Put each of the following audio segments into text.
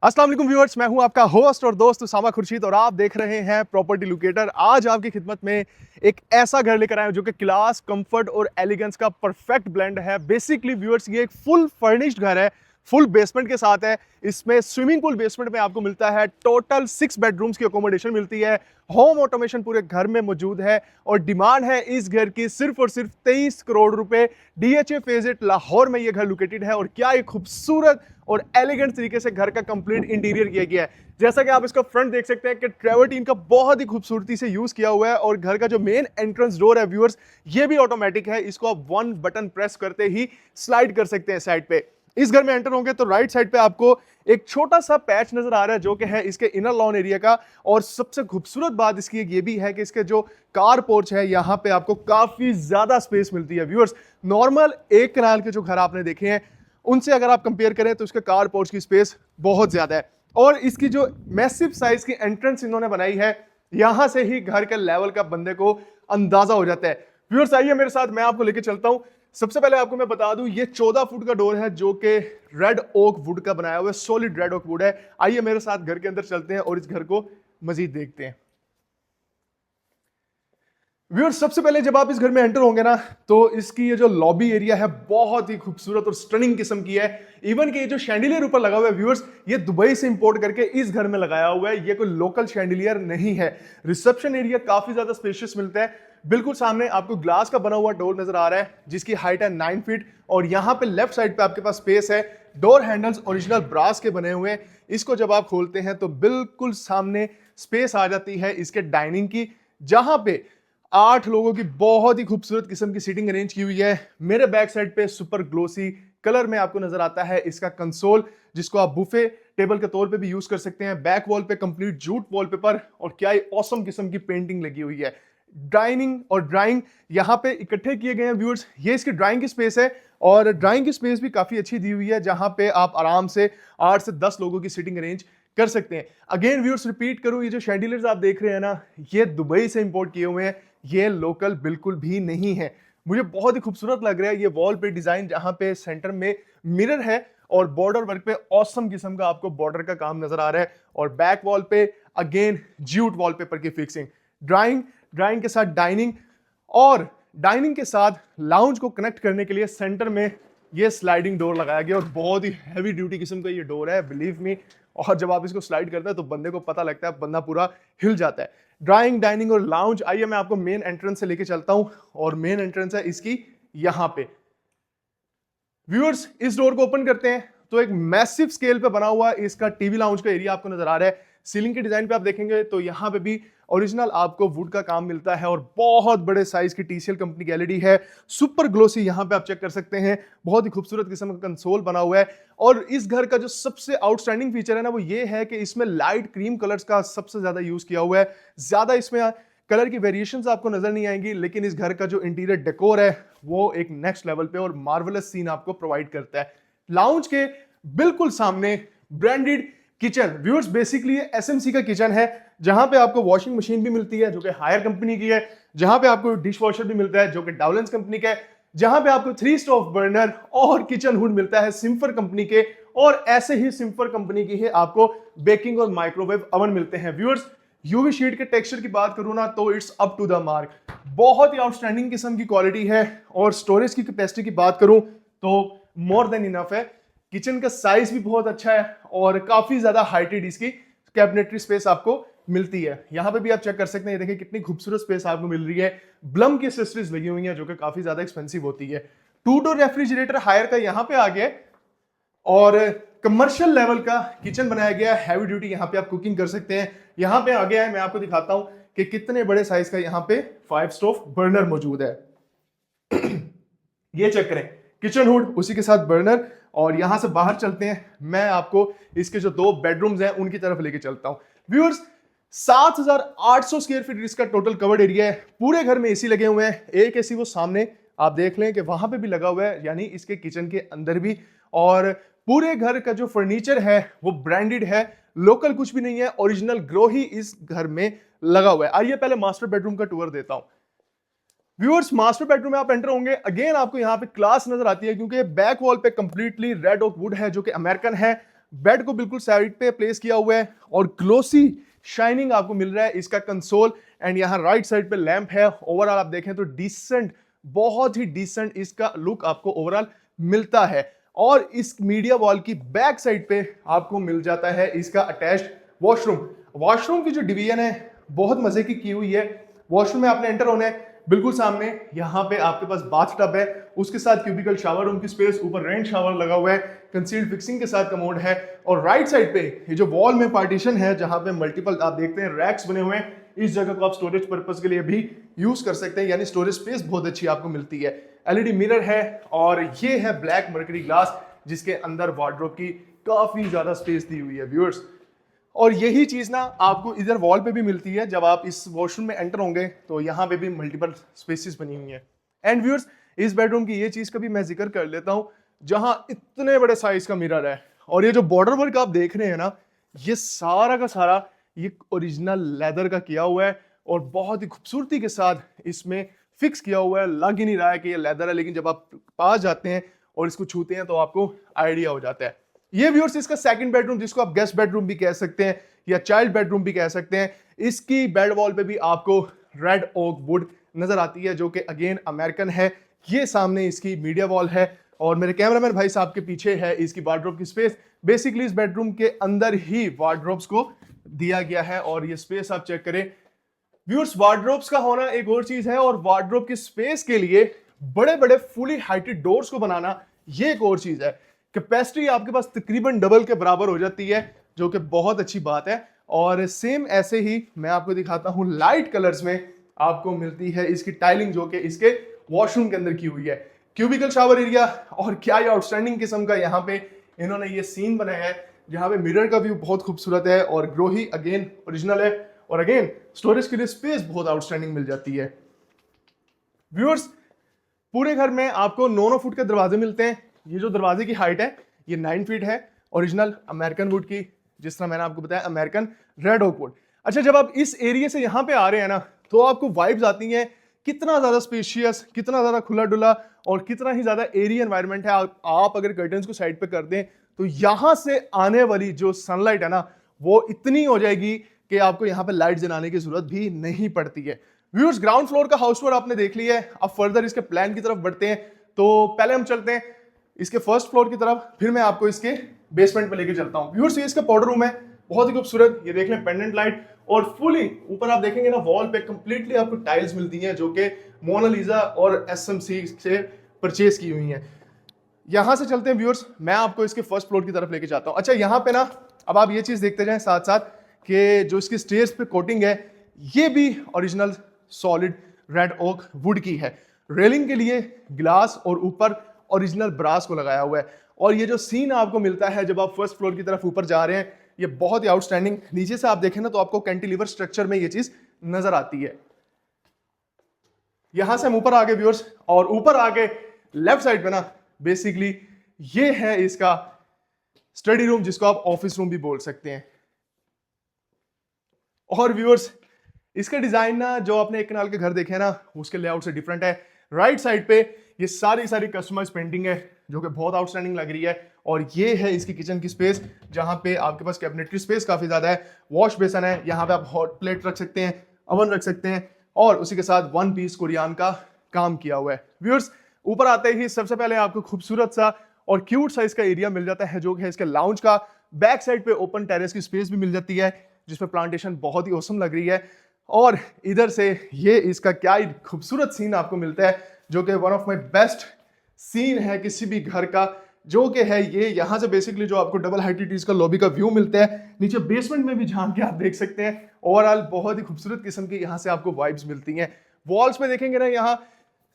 अस्सलाम वालेकुम व्यूअर्स, मैं हूं आपका होस्ट और दोस्त उसामा खुर्शीद और आप देख रहे हैं प्रॉपर्टी लोकेटर। आज आपकी खिदमत में एक ऐसा घर लेकर आया हूं जो कि क्लास, कंफर्ट और एलिगेंस का परफेक्ट ब्लेंड है। बेसिकली व्यूअर्स, ये एक फुल फर्निश्ड घर है, फुल बेसमेंट के साथ है। इसमें स्विमिंग पूल बेसमेंट में आपको मिलता है। टोटल 6 बेडरूम्स की अकोमोडेशन मिलती है। होम ऑटोमेशन पूरे घर में मौजूद है और डिमांड है इस घर की सिर्फ और सिर्फ 23 करोड़ रुपए। डीएचए फेजेट लाहौर में ये घर लोकेटेड है और क्या एक खूबसूरत और एलिगेंट तरीके से घर का कंप्लीट इंटीरियर किया गया है। जैसा कि आप इसका फ्रंट देख सकते हैं कि ट्रेवर्टीन का बहुत ही खूबसूरती से यूज किया हुआ है और घर का जो मेन एंट्रेंस डोर है व्यूअर्स, ये भी ऑटोमेटिक है। इसको आप वन बटन प्रेस करते ही स्लाइड कर सकते हैं साइड पे। इस घर में एंटर होंगे तो राइट साइड पे आपको एक छोटा सा पैच नजर आ रहा है जो कि है इसके इनर लॉन एरिया का। और सबसे खूबसूरत बात इसकी ये भी है कि इसके जो कार पोर्च है, यहां पे आपको काफी ज्यादा स्पेस मिलती है व्यूअर्स। नॉर्मल एक कनाल के जो घर आपने देखे हैं उनसे अगर आप कंपेयर करें तो इसके कार पोर्च की स्पेस बहुत ज्यादा है। और इसकी जो मैसिव साइज की एंट्रेंस इन्होंने बनाई है, यहां से ही घर के लेवल का बंदे को अंदाजा हो जाता है। व्यूअर्स आइए मेरे साथ, मैं आपको लेके चलता हूं। सबसे पहले आपको मैं बता दूं, ये 14 फुट का डोर है जो कि रेड ओक वुड का बनाया हुआ है, सॉलिड रेड ओक वुड है। आइए मेरे साथ घर के अंदर चलते हैं और इस घर को मजीद देखते हैं। व्यूअर्स, सबसे पहले जब आप इस घर में एंटर होंगे ना, तो इसकी ये जो लॉबी एरिया है बहुत ही खूबसूरत और स्टनिंग किस्म की है। इवन कि ये जो शैंडिलियर ऊपर लगा हुआ है व्यूअर्स, ये दुबई से इंपोर्ट करके इस घर में लगाया हुआ है। ये कोई लोकल शैंडिलियर नहीं है। रिसेप्शन एरिया काफी ज्यादा स्पेशियस मिलता है। बिल्कुल सामने आपको ग्लास का बना हुआ डोर नजर आ रहा है जिसकी हाइट है 9 फीट और यहाँ पे लेफ्ट साइड पे आपके पास स्पेस है। डोर हैंडल्स ओरिजिनल ब्रास के बने हुए हैं। इसको जब आप खोलते हैं तो बिल्कुल सामने स्पेस आ जाती है इसके डाइनिंग की, जहां पे 8 लोगों की बहुत ही खूबसूरत किस्म की सीटिंग अरेंज की हुई है। मेरे बैक साइड पे सुपर ग्लोसी कलर में आपको नजर आता है इसका कंसोल, जिसको आप बुफे टेबल के तौर पे भी यूज कर सकते हैं। बैक वॉल पे कंप्लीट जूट वॉलपेपर और क्या ही ऑसम किस्म की पेंटिंग लगी हुई है। डाइनिंग और ड्राइंग यहाँ पे इकट्ठे किए गए हैं व्यूअर्स। ये इसकी ड्राइंग की स्पेस है और ड्राइंग की स्पेस भी काफी अच्छी दी हुई है, जहां पे आप आराम से 8 से 10 लोगों की सीटिंग अरेंज कर सकते हैं। अगेन व्यूअर्स, रिपीट करूं, ये जो शैंडिलियर्स आप देख रहे हैं ना, ये दुबई से इंपोर्ट किए हुए हैं। ये लोकल बिल्कुल भी नहीं है। मुझे बहुत ही खूबसूरत लग रहा है ये वॉल पे डिजाइन, जहां पे सेंटर में मिरर है और बॉर्डर वर्क पे ऑसम किस्म का आपको बॉर्डर का काम नजर आ रहा है। और बैक वॉल पे अगेन ज्यूट वॉलपेपर की फिक्सिंग। ड्राइंग के साथ डाइनिंग और डाइनिंग के साथ लाउंज को कनेक्ट करने के लिए सेंटर में ये स्लाइडिंग डोर लगाया गया और बहुत ही हैवी ड्यूटी किस्म का ये डोर है, बिलीव मी। और जब आप इसको स्लाइड करते हैं तो बंदे को पता लगता है, बंदा पूरा हिल जाता है। ड्राइंग, डाइनिंग और लाउंज। आइए मैं आपको मेन एंट्रेंस से लेके चलता हूं और मेन एंट्रेंस है इसकी यहां पे। व्यूअर्स, इस डोर को ओपन करते हैं तो एक मैसिव स्केल पे बना हुआ इसका टीवी लाउंज का एरिया आपको नजर आ रहा है। सीलिंग के डिजाइन पे आप देखेंगे तो यहां पे भी ओरिजिनल आपको वुड का काम मिलता है और बहुत बड़े साइज की टीसीएल कंपनी की एलईडी है। सुपर ग्लोसी यहां पे आप चेक कर सकते हैं। बहुत ही खूबसूरत किस्म का कंसोल बना हुआ है। और इस घर का जो सबसे आउटस्टैंडिंग फीचर है ना, वो ये है कि इसमें लाइट क्रीम कलर्स का सबसे ज्यादा यूज किया हुआ है। ज्यादा इसमें कलर की वेरिएशंस आपको नजर नहीं आएंगी, लेकिन इस घर का जो इंटीरियर डेकोर है वो एक नेक्स्ट लेवल पे और मार्वेलस सीन आपको प्रोवाइड करता है। लाउंज के बिल्कुल सामने ब्रांडेड किचन। व्यूअर्स, बेसिकली ये एसएमसी का किचन है, जहां पे आपको वॉशिंग मशीन भी मिलती है जो कि हायर कंपनी की है, जहां पे आपको डिश वॉशर भी मिलता है जो कि डाउलेंस कंपनी का है, जहां पे आपको 3 स्टोव बर्नर और किचन हुड मिलता है सिम्फर कंपनी के, और ऐसे ही सिम्फर कंपनी की है आपको बेकिंग और माइक्रोवेव अवन मिलते हैं। व्यूअर्स, यूवी शीट के टेक्सचर की बात करूं ना तो it's up to the mark. बहुत ही आउटस्टैंडिंग किस्म की क्वालिटी है। और स्टोरेज की कैपेसिटी की बात करूं तो मोर देन इनफ है। किचन का साइज भी बहुत अच्छा है और काफी ज्यादा हाइटेड इसकी कैबिनेटरी स्पेस आपको मिलती है। यहां पे भी आप चेक कर सकते हैं, ये देखिए कितनी खूबसूरत स्पेस आपको मिल रही है। ब्लम की एक्सेसरीज लगी हुई हैं जो कि काफी ज्यादा एक्सपेंसिव होती है। 2 डोर रेफ्रिजरेटर हायर का यहां पे आ गया और कमर्शियल लेवल का किचन बनाया गया है। हैवी ड्यूटी यहां पे आप कुकिंग कर सकते हैं। यहां पे आ गया है, मैं आपको दिखाता हूं कि कितने बड़े साइज का यहां पे 5 स्टोव बर्नर मौजूद है। ये चेक करें, किचन हुड उसी के साथ बर्नर। और यहां से बाहर चलते हैं, मैं आपको इसके जो 2 बेडरूम्स हैं उनकी तरफ लेके चलता हूं। व्यूअर्स, 7800 स्क्वायर फीट इसका टोटल कवर्ड एरिया है। पूरे घर में एसी लगे हुए हैं। एक एसी वो सामने आप देख लें कि वहां पे भी लगा हुआ है, यानी इसके किचन के अंदर भी। और पूरे घर का जो फर्नीचर है वो ब्रांडेड है, लोकल कुछ भी नहीं है। ओरिजिनल ग्रो ही इस घर में लगा हुआ है। आइए पहले मास्टर बेडरूम का टूर देता हूं। व्यूअर्स, मास्टर बेडरूम में आप एंटर होंगे, अगेन आपको यहां पे क्लास नजर आती है क्योंकि बैक वॉल पे कंप्लीटली रेड ओक वुड है जो कि अमेरिकन है। बेड को बिल्कुल साइड पे प्लेस किया हुआ है और ग्लोसी शाइनिंग आपको मिल रहा है इसका कंसोल। एंड यहाँ राइट साइड पे लैंप है। ओवरऑल आप देखें तो डिसेंट, बहुत ही डिसेंट इसका लुक आपको ओवरऑल मिलता है। और इस मीडिया वॉल की बैक साइड पे आपको मिल जाता है इसका अटैच्ड वॉशरूम। वॉशरूम की जो डिवीजन है बहुत मजे की हुई है। वॉशरूम में आपने एंटर होना है, बिल्कुल सामने यहाँ पे आपके पास बाथ टब है, उसके साथ क्यूबिकल शावर रूम की स्पेस, ऊपर रेंट शावर लगा हुआ है, कंसील्ड फिक्सिंग के साथ कमोड है। और राइट साइड पे ये जो वॉल में पार्टीशन है जहां पे मल्टीपल आप देखते हैं रैक्स बने हुए हैं, इस जगह को आप स्टोरेज पर्पस के लिए भी यूज कर सकते हैं, यानी स्टोरेज स्पेस बहुत अच्छी आपको मिलती है। एलईडी मिरर है और ये है ब्लैक मर्करी ग्लास जिसके अंदर वार्डरोब की काफी ज्यादा स्पेस दी हुई है व्यूअर्स। और यही चीज ना आपको इधर वॉल पे भी मिलती है। जब आप इस वॉशरूम में एंटर होंगे तो यहाँ पे भी मल्टीपल स्पेसेस बनी हुई हैं। एंड व्यूअर्स, इस बेडरूम की ये चीज का भी मैं जिक्र कर लेता हूँ, जहां इतने बड़े साइज का मिरर है और ये जो बॉर्डर वर्क आप देख रहे हैं ना, ये सारा का सारा ये ओरिजिनल लेदर का किया हुआ है और बहुत ही खूबसूरती के साथ इसमें फिक्स किया हुआ है। लग ही नहीं रहा है कि ये लेदर है, लेकिन जब आप पास जाते हैं और इसको छूते हैं तो आपको आइडिया हो जाता है। ये व्यूअर्स इसका सेकंड बेडरूम, जिसको आप गेस्ट बेडरूम भी कह सकते हैं या चाइल्ड बेडरूम भी कह सकते हैं। इसकी बेड वॉल पे भी आपको रेड ओक वुड नजर आती है जो कि अगेन अमेरिकन है। ये सामने इसकी मीडिया वॉल है और मेरे कैमरामैन भाई साहब के पीछे है इसकी वार्डरोब की स्पेस। बेसिकली इस बेडरूम के अंदर ही वार्डरोब्स को दिया गया है और ये स्पेस आप चेक करें व्यूअर्स। वार्डरोब्स का होना एक और चीज है और वार्डरोब की स्पेस के लिए बड़े बड़े फुली हाइटेड डोर्स को बनाना ये एक और चीज है। कैपेसिटी आपके पास तकरीबन डबल के बराबर हो जाती है, जो कि बहुत अच्छी बात है। और सेम ऐसे ही मैं आपको दिखाता हूं लाइट कलर्स में आपको मिलती है इसकी टाइलिंग, जो कि इसके वॉशरूम के अंदर की हुई है। क्यूबिकल शावर एरिया, और क्या ही आउटस्टैंडिंग किस्म का यहाँ पे इन्होंने ये सीन बनाया है, जहां पे मिरर का व्यू बहुत खूबसूरत है और ग्रो ही अगेन ओरिजिनल है। और अगेन स्टोरेज के लिए स्पेस बहुत आउटस्टैंडिंग मिल जाती है। व्यूअर्स, पूरे घर में आपको 9 फुट के दरवाजे मिलते हैं। ये जो दरवाजे की हाइट है ये 9 फीट है, ओरिजिनल अमेरिकन वुड की, जिस तरह मैंने आपको बताया अमेरिकन रेड ओक वुड। अच्छा, जब आप इस एरिया से यहाँ पे आ रहे हैं ना, तो आपको वाइब्स आती हैं कितना ज्यादा स्पेशियस, कितना ज्यादा खुला डुला और कितना ही ज्यादा एरिया एनवायरनमेंट है। आप अगर कर्टन्स को साइड पे कर दें तो यहां से आने वाली जो सनलाइट है ना, वो इतनी हो जाएगी कि आपको यहाँ पे लाइट जलाने की जरूरत भी नहीं पड़ती है। व्यूअर्स, ग्राउंड फ्लोर का हाउस टूर आपने देख लिया है। अब फर्दर इसके प्लान की तरफ बढ़ते हैं। तो पहले हम चलते हैं इसके फर्स्ट फ्लोर की तरफ, फिर मैं आपको इसके बेसमेंट पे लेके चलता हूँ। व्यूअर्स, ये इसका पाउडर रूम है, बहुत ही खूबसूरत। ये देख लें पेंडेंट लाइट, और फुली ऊपर आप देखेंगे ना वॉल पे कंप्लीटली आपको टाइल्स मिलती हैं जो कि मोनालिसा और एसएमसी से परचेज की हुई हैं। यहां से चलते हैं व्यूअर्स, मैं आपको इसके फर्स्ट फ्लोर की तरफ लेके जाता हूं। अच्छा, यहाँ पे ना अब आप ये चीज देखते जाएं साथ साथ कि जो इसकी स्टेयर्स पे कोटिंग है ये भी original solid red oak wood की है। रेलिंग के लिए ग्लास और ऊपर ओरिजिनल ब्रास को लगाया हुआ है। और ये जो सीन आपको मिलता है जब आप फर्स्ट फ्लोर की तरफ ऊपर जा रहे हैं, ये बहुत ही आउटस्टैंडिंग। नीचे से आप देखें ना तो आपको कैंटिलीवर स्ट्रक्चर में ये चीज नजर आती है। यहां से हम ऊपर आगे व्यूअर्स, और ऊपर आगे लेफ्ट साइड पे ना बेसिकली ये है इसका स्टडी रूम, जिसको आप ऑफिस रूम भी बोल सकते हैं। और व्यूअर्स, इसका डिजाइन ना जो आपने एक कनाल के घर देखे हैं ना, उसके लेआउट से डिफरेंट है। राइट साइड पे ये सारी कस्टमाइज पेंटिंग है जो कि बहुत आउटस्टैंडिंग लग रही है। और ये है इसकी किचन की स्पेस, जहां पे आपके पास कैबिनेटरी स्पेस काफी ज्यादा है। वॉश बेसन है, यहाँ पे आप हॉट प्लेट रख सकते हैं, अवन रख सकते हैं, और उसी के साथ 1 पीस कोरियान का काम किया हुआ है। व्यूअर्स, ऊपर आते ही सबसे पहले आपको खूबसूरत सा और क्यूट साइज का एरिया मिल जाता है जो कि है इसके लाउंज का। बैक साइड पे ओपन टेरेस की स्पेस भी मिल जाती है जिसमें प्लांटेशन बहुत ही औसम लग रही है। और इधर से ये इसका क्या ही खूबसूरत सीन आपको मिलता है, जो कि one of my best scene है किसी भी घर का, जो कि है ये। यहाँ से बेसिकली जो आपको डबल हाइटेड का लॉबी का व्यू मिलता है, नीचे बेसमेंट में भी झांक के आप देख सकते हैं। ओवरऑल बहुत ही खूबसूरत किस्म की यहाँ से आपको वाइब्स मिलती हैं। वॉल्स में देखेंगे ना, यहाँ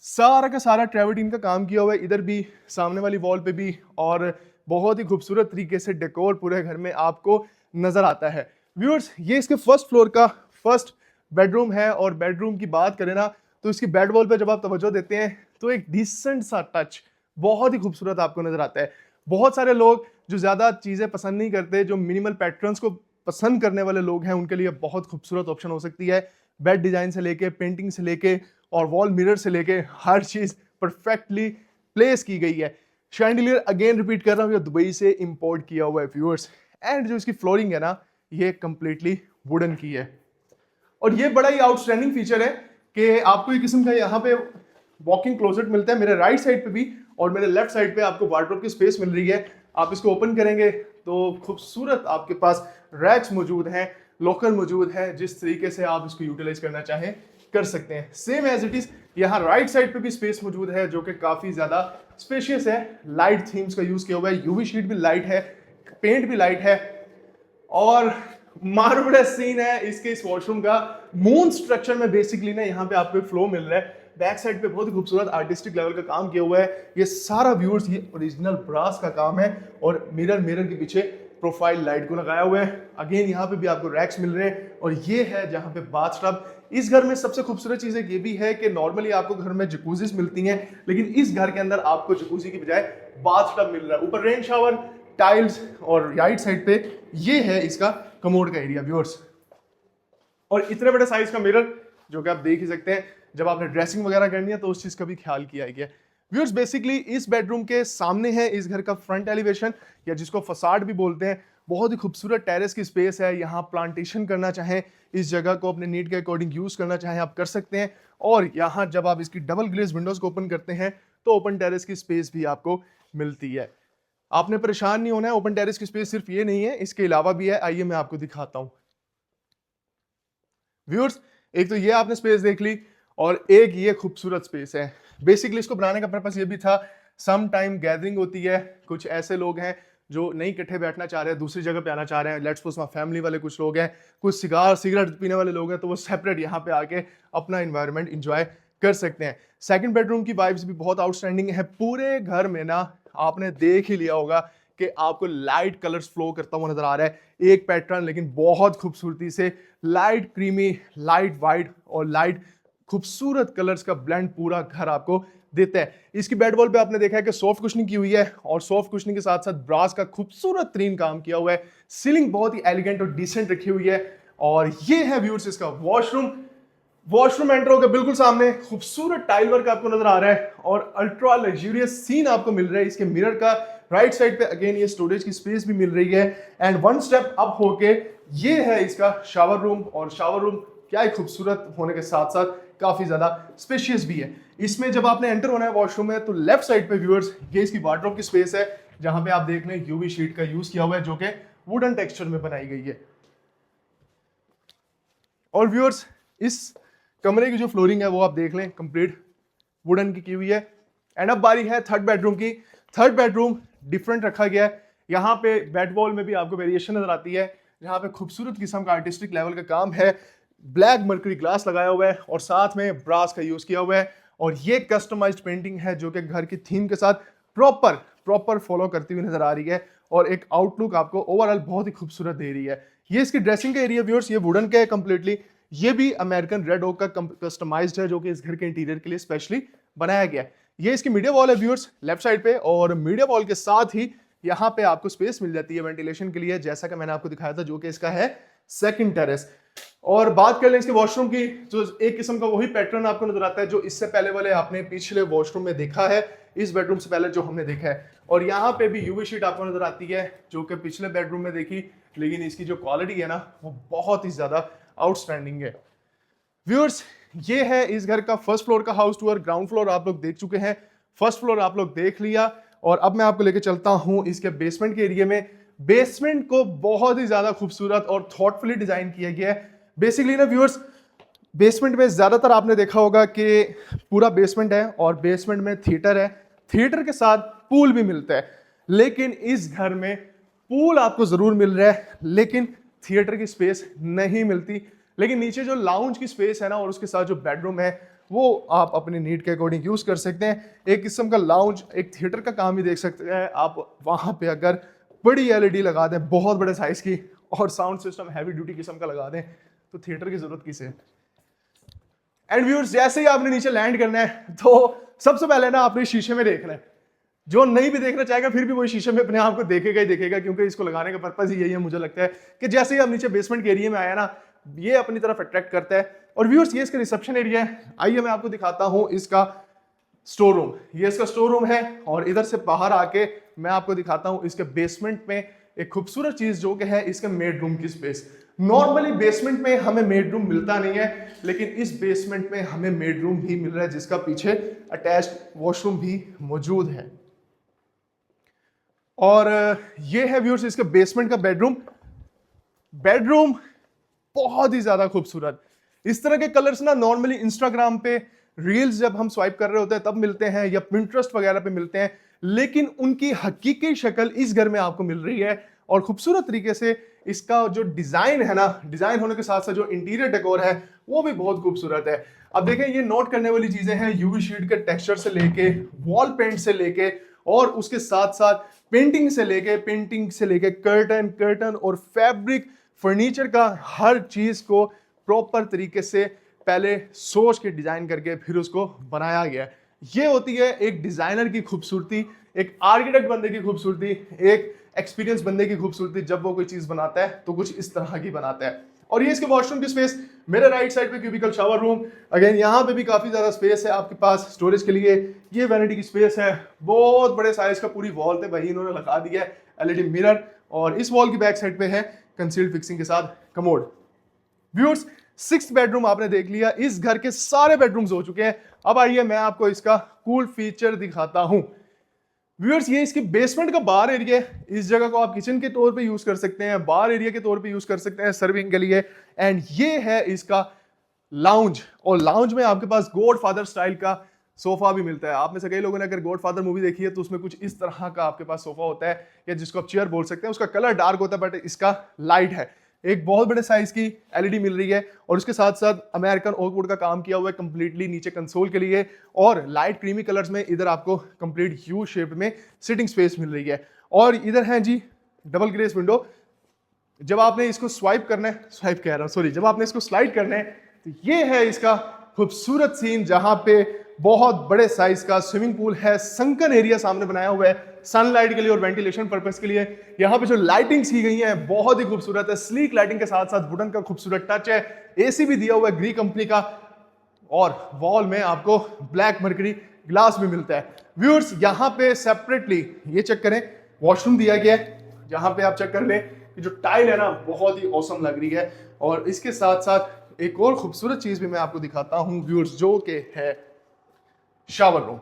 सारा का सारा ट्रेवर्टीन का काम किया हुआ है, इधर भी, सामने वाली वॉल पे भी, और बहुत ही खूबसूरत तरीके से डेकोर पूरे घर में आपको नजर आता है। व्यूअर्स, ये इसके फर्स्ट फ्लोर का फर्स्ट बेडरूम है। और बेडरूम की बात करें ना तो इसकी बेड वॉल पे जब आप तवज्जो देते हैं तो एक डिसेंट सा टच बहुत ही खूबसूरत आपको नजर आता है। बहुत सारे लोग जो ज्यादा चीजें पसंद नहीं करते, जो मिनिमल पैटर्न्स को पसंद करने वाले लोग हैं, उनके लिए बहुत खूबसूरत ऑप्शन हो सकती है। बेड डिजाइन से लेके, पेंटिंग से लेके और वॉल मिरर से लेके हर चीज परफेक्टली प्लेस की गई है। शैंडिलियर अगेन रिपीट कर रहा हूँ, ये दुबई से इंपोर्ट किया हुआ है व्यूअर्स। एंड जो इसकी फ्लोरिंग है ना, ये कंप्लीटली वुडन की है। और ये बड़ा ही आउटस्टैंडिंग फीचर है कि आपको एक किस्म का यहाँ पे वॉकिंग क्लोजेट मिलता है, मेरे राइट साइड पे भी और मेरे लेफ्ट साइड पे आपको वार्डरोब की स्पेस मिल रही है। आप इसको ओपन करेंगे तो खूबसूरत आपके पास रैक्स मौजूद हैं, लॉकर मौजूद है, जिस तरीके से आप इसको यूटिलाइज करना चाहें कर सकते हैं। सेम एज इट इज यहाँ राइट साइड पे भी स्पेस मौजूद है जो कि काफी ज्यादा स्पेशियस है। लाइट थीम्स का यूज किया हुआ है, यूवी शीट भी लाइट है, पेंट भी लाइट है और मार्वलस सीन है इसके इस वॉशरूम का। मून स्ट्रक्चर में बेसिकली ना यहाँ पे आपको फ्लो मिल रहा है। बैक साइड पे बहुत ही खूबसूरत आर्टिस्टिक लेवल का काम किया हुआ है। ये सारा व्यूअर्स ये ओरिजिनल ब्रास का काम है और मिरर के पीछे प्रोफाइल लाइट को लगाया हुआ है। अगेन यहाँ पे भी आपको रैक्स मिल रहे हैं और ये है जहाँ पे बाथटब। इस घर में सबसे खूबसूरत चीज ये भी है कि नॉर्मली आपको घर में जकूजीज मिलती हैं, लेकिन इस घर के अंदर आपको जकूजी की बजाय बाथटब मिल रहा है। ऊपर रेन शावर, टाइल्स और राइट साइड पे ये है इसका कमोड का एरिया व्यूअर्स। और इतने बड़े साइज का मिरर जो कि आप देख ही सकते हैं, जब आपने ड्रेसिंग वगैरह करनी है तो उस चीज का भी ख्याल किया गया। व्यूअर्स बेसिकली इस बेडरूम के सामने है इस घर का फ्रंट एलिवेशन या जिसको फसाड भी बोलते हैं। बहुत ही खूबसूरत टेरेस की स्पेस है, यहाँ प्लांटेशन करना चाहें, इस जगह को अपने नीड के अकॉर्डिंग यूज करना चाहें आप कर सकते हैं। और यहाँ जब आप इसकी डबल ग्लेज विंडोज को ओपन करते हैं तो ओपन टेरेस की स्पेस भी आपको मिलती है। आपने परेशान नहीं होना है, ओपन टेरेस की स्पेस सिर्फ ये नहीं है, इसके अलावा भी है। आइए मैं आपको दिखाता हूं व्यूअर्स। एक तो ये आपने स्पेस देख ली और एक ये खूबसूरत स्पेस है। बेसिकली इसको बनाने का पर्पस ये भी था, सम टाइम गैदरिंग होती है, कुछ ऐसे लोग हैं जो नहीं इकट्ठे बैठना चाह रहे हैं, दूसरी जगह पे आना चाह रहे हैं। लेट्स सपोज फैमिली वाले कुछ लोग हैं, कुछ सिगरेट पीने वाले लोग हैं, तो वो सेपरेट यहाँ पे आके अपना इन्वायरमेंट इंजॉय कर सकते हैं। सेकंड बेडरूम की वाइब्स भी बहुत आउटस्टैंडिंग है। पूरे घर में ना आपने देख ही लिया होगा कि आपको लाइट कलर्स फ्लो करता हुआ नजर आ रहा है। एक पैटर्न लेकिन बहुत खूबसूरती से लाइट क्रीमी, लाइट वाइट और लाइट खूबसूरत कलर्स का ब्लेंड पूरा घर आपको देता है। इसकी बेड वॉल पे आपने देखा है कि सॉफ्ट कुशनिंग की हुई है और सॉफ्ट कुशनिंग के साथ साथ ब्रास का खूबसूरत तरीन काम किया हुआ है। सीलिंग बहुत ही एलिगेंट और डिसेंट रखी हुई है। और ये है व्यूअर्स इसका वॉशरूम। वॉशरूम एंटर होकर बिल्कुल सामने खूबसूरत टाइल वर्क आपको नजर आ रहा है और अल्ट्रा लग्जूरियस सीन आपको मिल रहा है इसके मिरर का। राइट साइड पे अगेन ये स्टोरेज की स्पेस भी मिल रही है। एंड वन स्टेप अप होके ये है इसका शावर रूम और शावर रूम क्या ही खूबसूरत होने के साथ साथ काफी ज्यादा स्पेशियस भी है। इसमें जब आपने एंटर होना है वॉशरूम में तो लेफ्ट साइड पे व्यूअर्स ये इसकी वार्डरोब की स्पेस है, जहां पे आप देख लें यूवी शीट का यूज किया हुआ है जो कि वुडन टेक्सचर में बनाई गई है। और व्यूअर्स इस कमरे की जो फ्लोरिंग है वो आप देख लें कंप्लीट वुडन की हुई है। एंड अब बारी है थर्ड बेडरूम की। थर्ड बेडरूम डिफरेंट रखा गया है। यहाँ पे बेड वॉल में भी आपको वेरिएशन नजर आती है, जहाँ पे खूबसूरत किस्म का आर्टिस्टिक लेवल का काम है। ब्लैक मर्करी ग्लास लगाया हुआ है और साथ में ब्रास का यूज किया हुआ है। और ये कस्टमाइज्ड पेंटिंग है जो कि घर की थीम के साथ प्रॉपर फॉलो करती हुई नजर आ रही है और एक आउटलुक आपको ओवरऑल बहुत ही खूबसूरत दे रही है। ये इसकी ड्रेसिंग का एरिया व्यूअर्स ये वुडन का है कंप्लीटली। ये भी अमेरिकन रेड ओक का कस्टमाइज्ड है जो कि इस घर के इंटीरियर के लिए स्पेशली बनाया गया है। ये इसकी मीडिया वॉल है व्यूअर्स लेफ्ट साइड पे और मीडिया वॉल के साथ ही यहाँ पे आपको स्पेस मिल जाती है वेंटिलेशन के लिए, जैसा कि मैंने आपको दिखाया था, जो कि इसका है सेकंड टेरेस। और बात कर लें इसके वॉशरूम की, जो एक किस्म का वही पैटर्न आपको नजर आता है जो इससे पहले वाले आपने पिछले वॉशरूम में देखा है, इस बेडरूम से पहले जो हमने देखा है। और यहाँ पे भी यूवी शीट आपको नजर आती है जो कि पिछले बेडरूम में देखी, लेकिन इसकी जो क्वालिटी है ना वो बहुत ही ज्यादा आउटस्टैंडिंग है। व्यूअर्स ये है इस घर का फर्स्ट फ्लोर का हाउस टूर। ग्राउंड फ्लोर आप लोग देख चुके हैं, फर्स्ट फ्लोर आप लोग देख लिया और अब मैं आपको लेके चलता हूं इसके बेसमेंट के एरिया में। बेसमेंट को बहुत ही ज्यादा खूबसूरत और थॉटफुली डिजाइन किया गया है। बेसिकली ना व्यूअर्स बेसमेंट में ज्यादातर आपने देखा होगा कि पूरा बेसमेंट है और बेसमेंट में थिएटर है, थिएटर के साथ पूल भी मिलता है। लेकिन इस घर में पूल आपको जरूर मिल रहा है लेकिन थिएटर की स्पेस नहीं मिलती। लेकिन नीचे जो लाउंज की स्पेस है ना और उसके साथ जो बेडरूम है वो आप अपने नीड के अकॉर्डिंग यूज कर सकते हैं। एक किस्म का लाउंज, एक थिएटर का काम ही देख सकते हैं आप। वहां पे अगर बड़ी एलईडी लगा दें बहुत बड़े साइज की और साउंड सिस्टम हैवी ड्यूटी किस्म का लगा दें तो थिएटर की जरूरत किसे है। एंड व्यूअर्स जैसे ही आपने नीचे लैंड करना है तो सबसे पहले ना आपने शीशे में देखना है। जो नहीं भी देखना चाहेगा फिर भी वो शीशे में अपने आप को देखेगा ही देखेगा, क्योंकि इसको लगाने का पर्पज ही यही है। मुझे लगता है कि जैसे ही आप नीचे बेसमेंट के एरिया में आया ना ये अपनी तरफ अट्रैक्ट करता है। और व्यूअर्स ये इसका रिसेप्शन एरिया है। आइए मैं आपको दिखाता हूं इसका स्टोर रूम, ये इसका स्टोर रूम है। और इधर से बाहर आके मैं आपको दिखाता हूं इसके बेसमेंट में एक खूबसूरत चीज जो कि है इसके मेड रूम की स्पेस। नॉर्मली बेसमेंट में हमें मेड रूम मिलता नहीं है, लेकिन इस बेसमेंट में हमें मेड रूम भी मिल रहा है, जिसका पीछे अटैच्ड वॉशरूम भी मौजूद है। और ये है व्यूअर्स इसके बेसमेंट का बेडरूम। बेडरूम बहुत ही ज्यादा खूबसूरत। इस तरह के कलर्स ना नॉर्मली इंस्टाग्राम पे रील्स जब हम स्वाइप कर रहे होते हैं तब मिलते हैं, या पिंटरेस्ट वगैरह पे मिलते हैं, लेकिन उनकी हकीकी शक्ल इस घर में आपको मिल रही है। और खूबसूरत तरीके से इसका जो डिजाइन है ना, डिजाइन होने के साथ साथ जो इंटीरियर डेकोर है वो भी बहुत खूबसूरत है। अब देखें, ये नोट करने वाली चीजें हैं, यूवी शीट के टेक्सचर से लेके, वॉल पेंट से लेके, और उसके साथ साथ पेंटिंग से लेके कर्टन और फैब्रिक फर्नीचर का हर चीज को प्रॉपर तरीके से पहले सोच के डिजाइन करके फिर उसको बनाया गया। ये होती है एक डिजाइनर की खूबसूरती, एक आर्किटेक्ट बंदे की खूबसूरती, एक एक्सपीरियंस बंदे की खूबसूरती। जब वो कोई चीज बनाता है तो कुछ इस तरह की बनाता है। और ये इसके वॉशरूम की स्पेस, मेरे राइट साइड पे क्यूबिकल शावर रूम। अगेन यहाँ पे भी काफी ज्यादा स्पेस है आपके पास स्टोरेज के लिए। ये वैनिटी की स्पेस है, बहुत बड़े साइज का, पूरी वॉल पे भाई इन्होंने लगा दिया है एलईडी मिरर। और इस वॉल की बैक साइड पे है कंसील्ड फिक्सिंग के साथ कमोड। व्यूअर्स, 6th बेडरूम आपने देख लिया। इस घर के सारे बेडरूम्स हो चुके हैं। अब आइए मैं आपको इसका कूल फीचर दिखाता हूं। व्यूअर्स, ये इसकी बेसमेंट का बार एरिया है। इस जगह को आप किचन के तौर पे यूज कर सकते हैं, बार एरिया के तौर पे यूज कर सकते हैं सर्विंग के लिए। एंड ये है इसका लाउंज, और लाउंज में आपके पास गॉडफादर स्टाइल का सोफा भी मिलता है। आप में से कई लोगों ने अगर गॉडफादर मूवी देखी है तो उसमें कुछ इस तरह का आपके पास सोफा होता है, या जिसको आप चेयर बोल सकते हैं। उसका कलर डार्क होता है बट इसका लाइट है। एक बहुत बड़े साइज की एलईडी मिल रही है, और उसके साथ साथ अमेरिकन ओकवुड का काम किया हुआ है कंप्लीटली नीचे कंसोल के लिए। और लाइट क्रीमी कलर्स में इधर आपको कंप्लीट यू शेप में सिटिंग स्पेस मिल रही है। और इधर है जी डबल ग्लेस विंडो। जब आपने इसको स्वाइप करना है, जब आपने इसको स्लाइड करना है तो ये है इसका खूबसूरत सीन, जहां पे बहुत बड़े साइज का स्विमिंग पूल है। संकन एरिया सामने बनाया हुआ है सनलाइट के लिए और वेंटिलेशन पर्पस के लिए। यहाँ पे जो लाइटिंग्स की गई हैं बहुत ही खूबसूरत है। स्लीक लाइटिंग के साथ साथ वुडन का खूबसूरत टच है। एसी भी दिया हुआ है ग्री कंपनी का, और वॉल में आपको ब्लैक मर्करी ग्लास भी मिलता है। व्यूअर्स, यहाँ पे सेपरेटली ये चेक करें, वॉशरूम दिया गया है। जहां पे आप चेक कर लें कि जो टाइल है ना बहुत ही औसम लग रही है। और इसके साथ साथ एक और खूबसूरत चीज भी मैं आपको दिखाता हूं व्यूअर्स, जो कि है शावर रूम।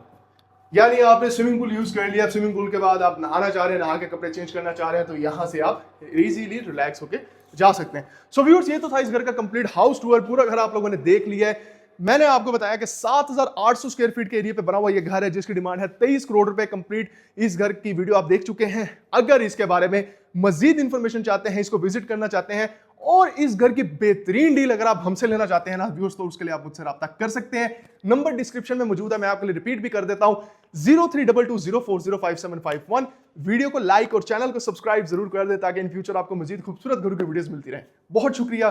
यानी आपने स्विमिंग पूल यूज कर लिया, स्विमिंग पूल के बाद आप नहाना चाह रहे हैं, नहा के कपड़े चेंज करना चाह रहे हैं, तो यहां से आप इजीली रिलैक्स होके जा सकते हैं। सो व्यूअर्स, ये तो था इस घर का कंप्लीट हाउस टूर। पूरा घर आप लोगों ने देख लिया है। मैंने आपको बताया कि 7,800 स्क्वायर फीट के एरिया पे बना हुआ ये घर है, जिसकी डिमांड है 23 करोड़ रुपए। कंप्लीट इस घर की वीडियो आप देख चुके हैं। अगर इसके बारे में मजीद इंफॉर्मेशन चाहते हैं, इसको विजिट करना चाहते हैं, और इस घर की बेहतरीन डील अगर आप हमसे लेना चाहते हैं ना व्यूअर्स, तो उसके लिए आप मुझसे राब्ता कर सकते हैं। नंबर डिस्क्रिप्शन में मौजूद है, मैं आपके लिए रिपीट भी कर देता हूं, 0322040551। वीडियो को लाइक और चैनल को सब्सक्राइब जरूर कर दे, ताकि इन फ्यूचर आपको मजीद खूबसूरत घरों की वीडियोस मिलती रहे। बहुत शुक्रिया।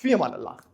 फी अमान अल्लाह।